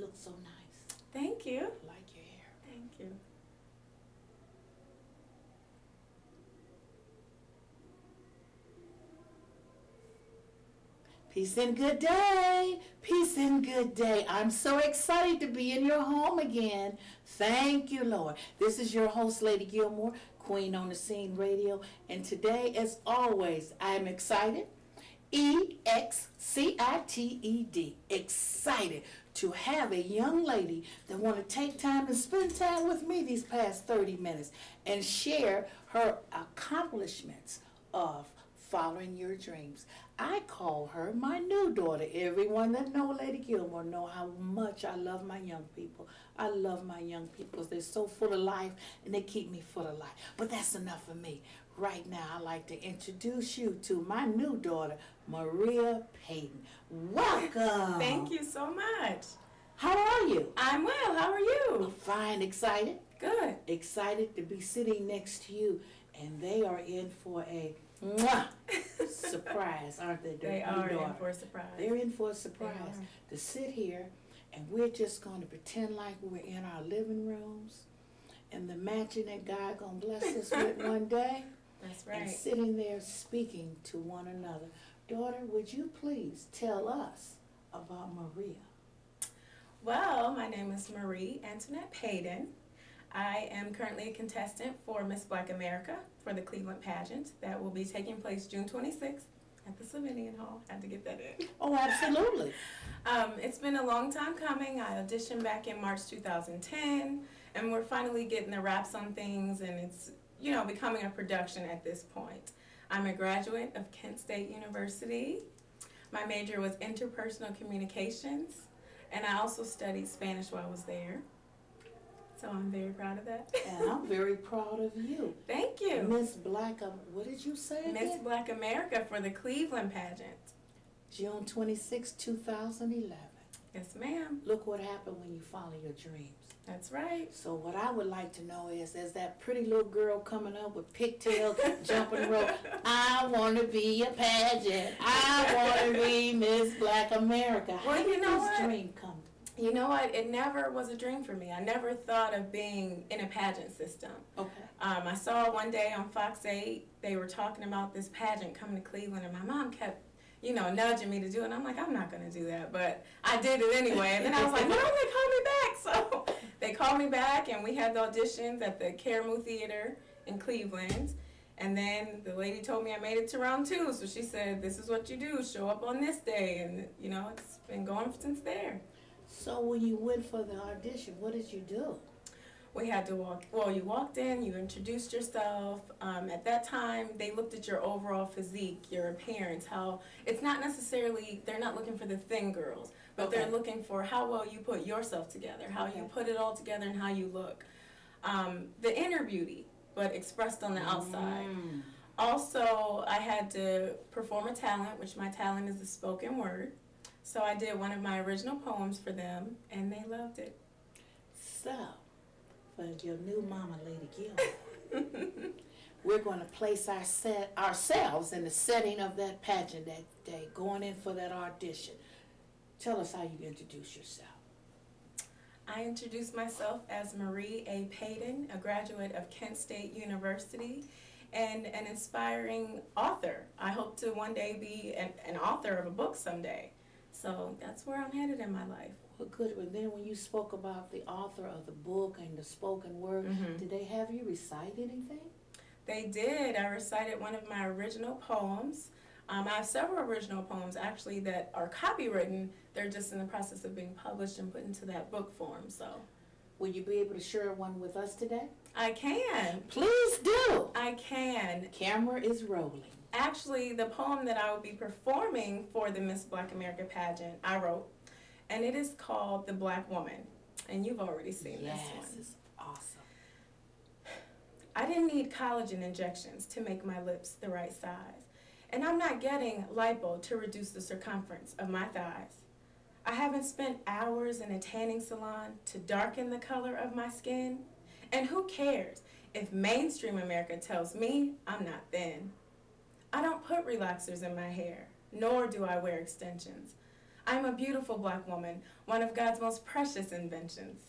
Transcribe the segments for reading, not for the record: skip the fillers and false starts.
look so nice. Thank you. I like your hair. Thank you. Peace and good day. Peace and good day. I'm so excited to be in your home again. Thank you, Lord. This is your host, Lady Gilmore, Queen on the Scene Radio. And today, as always, I am excited. EXCITED. Excited to have a young lady that want to take time and spend time with me these past 30 minutes and share her accomplishments of following your dreams. I call her my new daughter. Everyone that know Lady Gilmore know how much I love my young people. I love my young people because they're so full of life and they keep me full of life. But that's enough for me. Right now, I'd like to introduce you to my new daughter, Maria Peydon. Welcome. Thank you so much. How are you? I'm well. How are you? Fine, excited. Good. Excited to be sitting next to you. And they are in for a mwah, surprise, aren't they? They are in for a surprise. They're in for a surprise to sit here, and we're just going to pretend like we're in our living rooms and the mansion that God gonna bless us with one day. That's right. And sitting there speaking to one another. Daughter, would you please tell us about Maria? Well, my name is Marie Antoinette Peydon. I am currently a contestant for Miss Black America for the Cleveland pageant that will be taking place June 26th at the Savinian Hall. Had to get that in. Oh, absolutely. It's been a long time coming. I auditioned back in March 2010, and we're finally getting the wraps on things, and it's, you know, becoming a production at this point. I'm a graduate of Kent State University. My major was interpersonal communications, and I also studied Spanish while I was there. So I'm very proud of that. And I'm very proud of you. Thank you. Miss Black, what did you say again? Miss Black America for the Cleveland pageant. June 26, 2011. Yes, ma'am. Look what happened when you follow your dreams. That's right. So what I would like to know is that pretty little girl coming up with pigtails, jumping rope, I want to be a pageant. I want to be Miss Black America. How Well, you did know this what? dream come? You know what? It never was a dream for me. I never thought of being in a pageant system. Okay. I saw one day on Fox 8, they were talking about this pageant coming to Cleveland, and my mom kept, you know, nudging me to do it. And I'm like, I'm not going to do that. But I did it anyway. And then I was like, no, they called me back. So they called me back, and we had the auditions at the Caramoo Theater in Cleveland. And then the lady told me I made it to round 2. So she said, this is what you do. Show up on this day. And, you know, it's been going since there. So when you went for the audition, what did you do? We had to you walked in, you introduced yourself. At that time, they looked at your overall physique, your appearance, how it's not necessarily, they're not looking for the thin girls, but they're looking for how well you put yourself together, how you put it all together and how you look. The inner beauty, but expressed on the outside. Also, I had to perform a talent, which my talent is the spoken word. So I did one of my original poems for them, and they loved it. So, for your new mama, Lady Gilmore, we're going to place ourselves in the setting of that pageant that day, going in for that audition. Tell us how you introduce yourself. I introduced myself as Marie A. Peydon, a graduate of Kent State University, and an inspiring author. I hope to one day be an author of a book someday. So that's where I'm headed in my life. Well, good. And then when you spoke about the author of the book and the spoken word, did they have you recite anything? They did. I recited one of my original poems. I have several original poems, actually, that are copywritten. They're just in the process of being published and put into that book form. So, will you be able to share one with us today? I can. Please do. I can. The camera is rolling. Actually, the poem that I will be performing for the Miss Black America pageant, I wrote, and it is called The Black Woman. And you've already seen this one. Yes, it's awesome. I didn't need collagen injections to make my lips the right size. And I'm not getting lipo to reduce the circumference of my thighs. I haven't spent hours in a tanning salon to darken the color of my skin. And who cares if mainstream America tells me I'm not thin? I don't put relaxers in my hair, nor do I wear extensions. I'm a beautiful black woman, one of God's most precious inventions.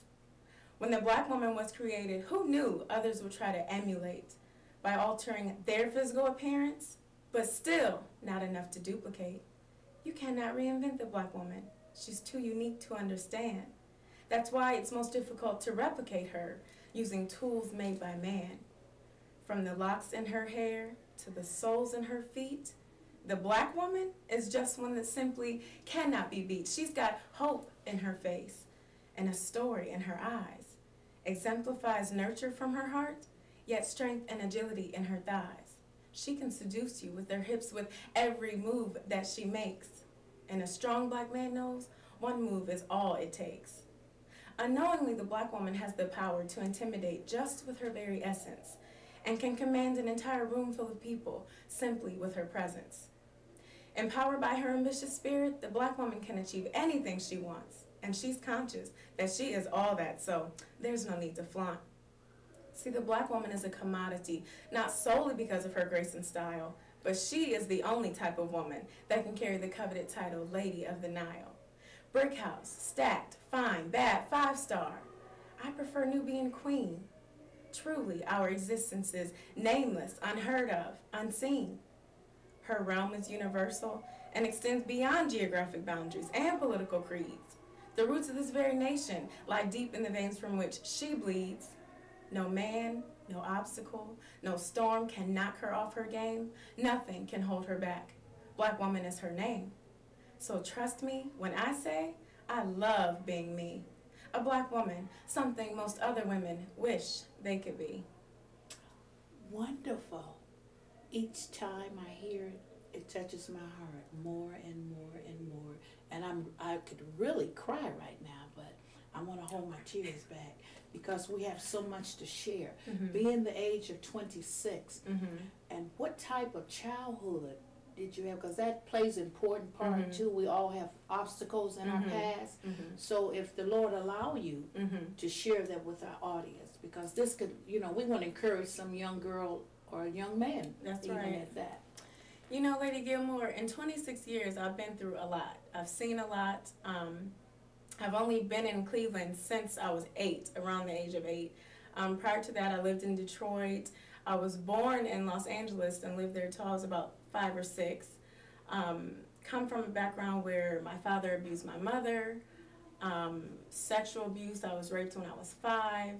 When the black woman was created, who knew others would try to emulate by altering their physical appearance, but still not enough to duplicate? You cannot reinvent the black woman. She's too unique to understand. That's why it's most difficult to replicate her using tools made by man. From the locks in her hair to the soles in her feet, the black woman is just one that simply cannot be beat. She's got hope in her face and a story in her eyes. Exemplifies nurture from her heart, yet strength and agility in her thighs. She can seduce you with her hips with every move that she makes. And a strong black man knows one move is all it takes. Unknowingly, the black woman has the power to intimidate just with her very essence and can command an entire room full of people simply with her presence. Empowered by her ambitious spirit, the black woman can achieve anything she wants, and she's conscious that she is all that, so there's no need to flaunt. See, the black woman is a commodity, not solely because of her grace and style, but she is the only type of woman that can carry the coveted title Lady of the Nile. Brick house, stacked, fine, bad, 5-star. I prefer Nubian queen. Truly, our existence is nameless, unheard of, unseen. Her realm is universal and extends beyond geographic boundaries and political creeds. The roots of this very nation lie deep in the veins from which she bleeds. No man, no obstacle, no storm can knock her off her game. Nothing can hold her back. Black woman is her name. So trust me when I say I love being me. A black woman, something most other women wish they could be. Wonderful. Each time I hear it, it touches my heart more and more and more. And I could really cry right now, but I want to hold my tears back because we have so much to share. Being the age of 26, and what type of childhood did you have? Because that plays an important part too. We all have obstacles in our past. So if the Lord allow you to share that with our audience, because this could, you know, we want to encourage some young girl or a young man. That's even right. at that. You know, Lady Gilmore, in 26 years, I've been through a lot. I've seen a lot. I've only been in Cleveland since I was 8, around the age of 8. Prior to that, I lived in Detroit. I was born in Los Angeles and lived there until I was about 5 or 6. Come from a background where my father abused my mother, sexual abuse. I was raped when I was 5.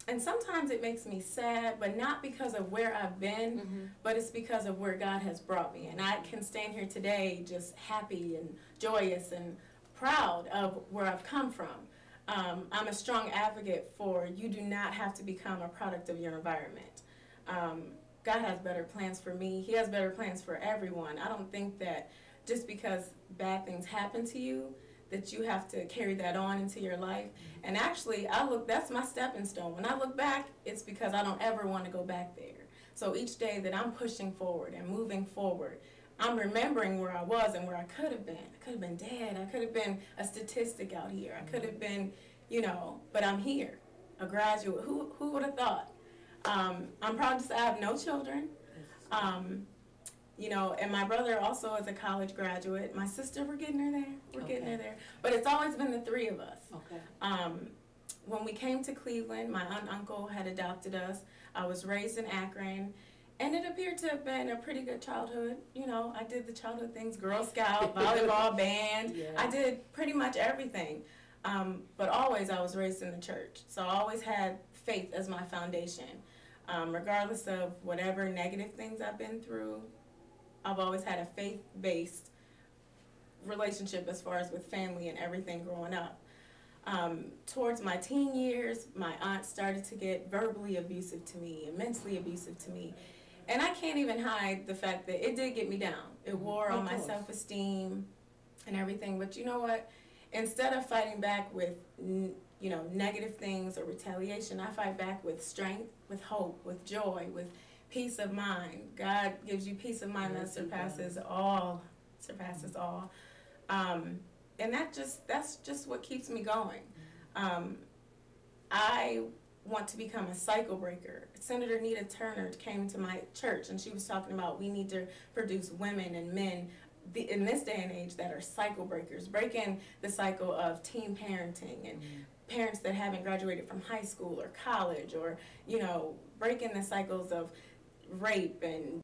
And sometimes it makes me sad, but not because of where I've been, but it's because of where God has brought me. And I can stand here today just happy and joyous and proud of where I've come from. I'm a strong advocate for you do not have to become a product of your environment. God has better plans for me. He has better plans for everyone. I don't think that just because bad things happen to you, that you have to carry that on into your life. And actually, that's my stepping stone. When I look back, it's because I don't ever want to go back there. So each day that I'm pushing forward and moving forward, I'm remembering where I was and where I could have been. I could have been dead. I could have been a statistic out here. I could have been, you know, but I'm here, a graduate. Who would have thought? I'm proud to say I have no children. You know, and my brother also is a college graduate. My sister, we're getting her there. We're getting her there. But it's always been the 3 of us. When we came to Cleveland, my aunt and uncle had adopted us. I was raised in Akron. And it appeared to have been a pretty good childhood. You know, I did the childhood things, Girl Scout, volleyball, band. Yeah. I did pretty much everything. But always I was raised in the church. So I always had faith as my foundation. Regardless of whatever negative things I've been through, I've always had a faith-based relationship as far as with family and everything growing up. Towards my teen years, my aunt started to get verbally abusive to me, immensely abusive to me. And I can't even hide the fact that it did get me down. It wore on my self-esteem and everything. But you know what? Instead of fighting back with, you know, negative things or retaliation, I fight back with strength, with hope, with joy, with peace of mind. God gives you peace of mind that surpasses all. And that's just what keeps me going. I want to become a cycle breaker. Senator Nita Turner came to my church and she was talking about we need to produce women and men in this day and age that are cycle breakers, breaking the cycle of teen parenting and parents that haven't graduated from high school or college, or, you know, breaking the cycles of rape and